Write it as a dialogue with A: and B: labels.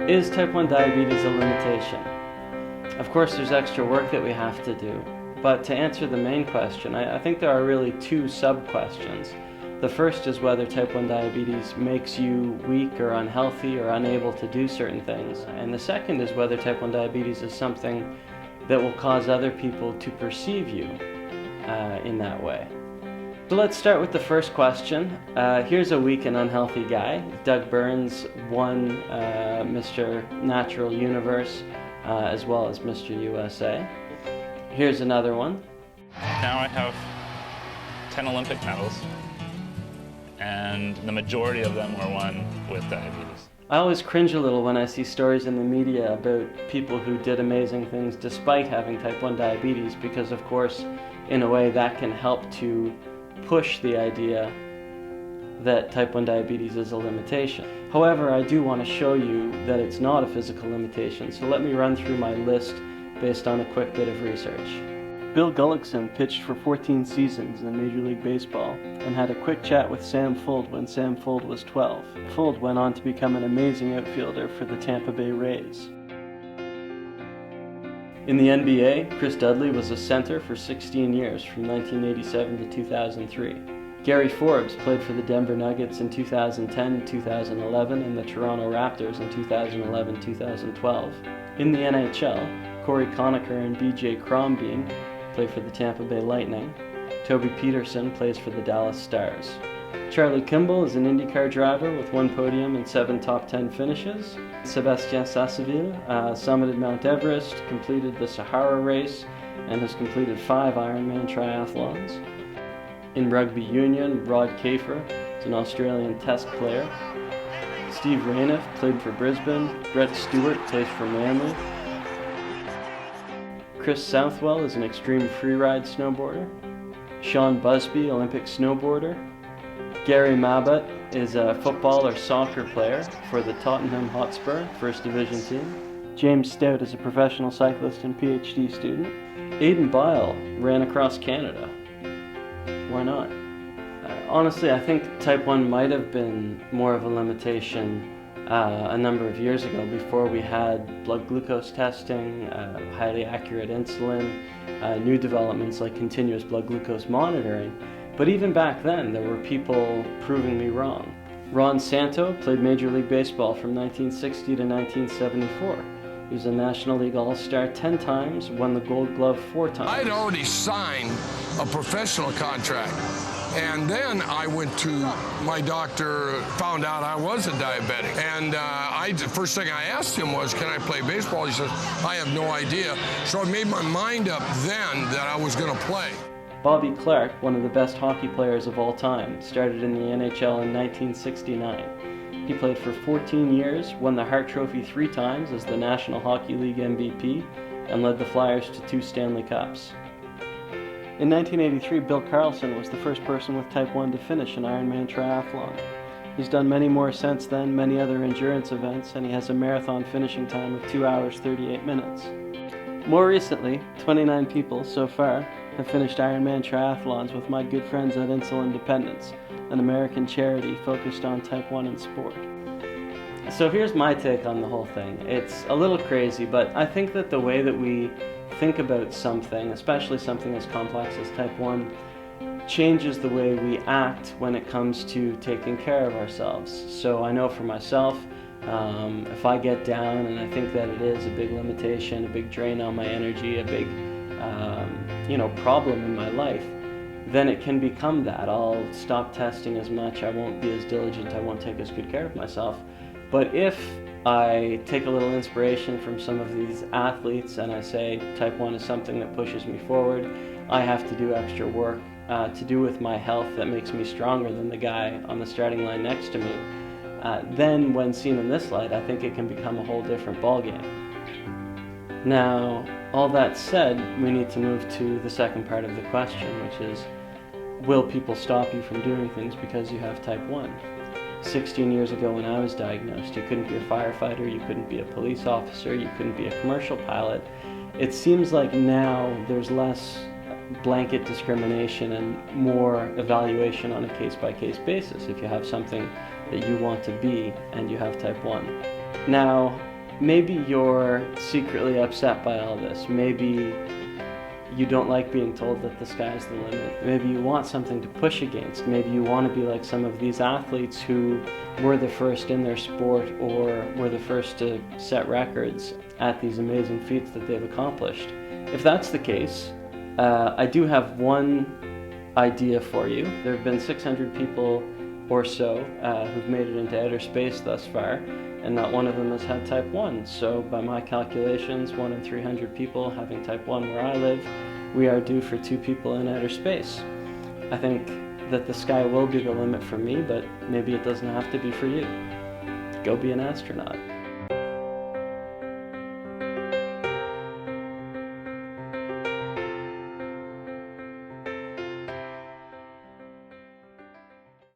A: Is type 1 diabetes a limitation? Of course, there's extra work that we have to do, but to answer the main question, I think there are really two sub-questions. The first is whether type 1 diabetes makes you weak or unhealthy or unable to do certain things, and the second is whether type 1 diabetes is something that will cause other people to perceive you in that way. So let's start with the first question. Here's a weak and unhealthy guy. Doug Burns won Mr. Natural Universe as well as Mr. USA. Here's another one.
B: Now I have 10 Olympic medals, and the majority of them were won with diabetes.
A: I always cringe a little when I see stories in the media about people who did amazing things despite having type 1 diabetes, because of course, in a way that can help to push the idea that type 1 diabetes is a limitation. However, I do want to show you that it's not a physical limitation, so let me run through my list based on a quick bit of research. Bill Gullickson pitched for 14 seasons in Major League Baseball and had a quick chat with Sam Fuld when Sam Fuld was 12. Fuld went on to become an amazing outfielder for the Tampa Bay Rays. In the NBA, Chris Dudley was a center for 16 years from 1987 to 2003. Gary Forbes played for the Denver Nuggets in 2010-2011 and the Toronto Raptors in 2011-2012. In the NHL, Corey Conacher and BJ Crombeen play for the Tampa Bay Lightning. Toby Peterson plays for the Dallas Stars. Charlie Kimball is an IndyCar driver with 1 podium and 7 top 10 finishes. Sébastien Sasseville summited Mount Everest, completed the Sahara Race, and has completed 5 Ironman triathlons. In rugby union, Rod KAFER is an Australian test player. Steve Rainiff played for Brisbane. Brett Stewart plays for Manly. Chris Southwell is an extreme freeride snowboarder. Sean Busby, Olympic snowboarder. Gary Mabbutt is a football or soccer player for the Tottenham Hotspur First Division team. James Stout is a professional cyclist and PhD student. Aidan Bile ran across Canada. Why not? Honestly, I think type 1 might have been more of a limitation a number of years ago, before we had blood glucose testing, highly accurate insulin, new developments like continuous blood glucose monitoring. But even back then, there were people proving me wrong. Ron Santo played Major League Baseball from 1960 to 1974. He was a National League All-Star 10 times, won the Gold Glove 4 times.
C: I'd already signed a professional contract. And then I went to my doctor, found out I was a diabetic. And the first thing I asked him was, can I play baseball? He says, I have no idea. So I made my mind up then that I was going to play.
A: Bobby Clarke, one of the best hockey players of all time, started in the NHL in 1969. He played for 14 years, won the Hart Trophy 3 times as the National Hockey League MVP, and led the Flyers to 2 Stanley Cups. In 1983, Bill CARLSON was the first person with type 1 to finish an Ironman triathlon. He's done many more since then, many other endurance events, and he has a marathon finishing time of 2 hours 38 minutes. More recently, 29 people so far have finished Ironman triathlons with my good friends at Insulin Dependence, an American charity focused on type 1 in sport. So here's my take on the whole thing. It's a little crazy, but I think that the way that we think about something, especially something as complex as type 1, changes the way we act when it comes to taking care of ourselves. So I know for myself, if I get down and I think that it is a big limitation, a big drain on my energy, a big problem in my life, then it can become that. I'll stop testing as much, I won't be as diligent, I won't take as good care of myself. But if I take a little inspiration from some of these athletes and I say type 1 is something that pushes me forward, I have to do extra work to do with my health that makes me stronger than the guy on the starting line next to me, then when seen in this light, I think it can become a whole different ballgame. Now, all that said, we need to move to the second part of the question, which is, will people stop you from doing things because you have type 1? 16 years ago when I was diagnosed, you couldn't be a firefighter, you couldn't be a police officer, you couldn't be a commercial pilot. It seems like now there's less blanket discrimination and more evaluation on a case-by-case basis if you have something that you want to be and you have type 1. Now, maybe you're secretly upset by all this. Maybe you don't like being told that the sky's the limit. Maybe you want something to push against. Maybe you want to be like some of these athletes who were the first in their sport or were the first to set records at these amazing feats that they've accomplished. If that's the case, I do have one idea for you. There have been 600 people or so who've made it into outer space thus far, and not one of them has had type 1. So by my calculations, 1 in 300 people having type 1 where I live, we are due for 2 people in outer space. I think that the sky will be the limit for me, but maybe it doesn't have to be for you. Go be an astronaut.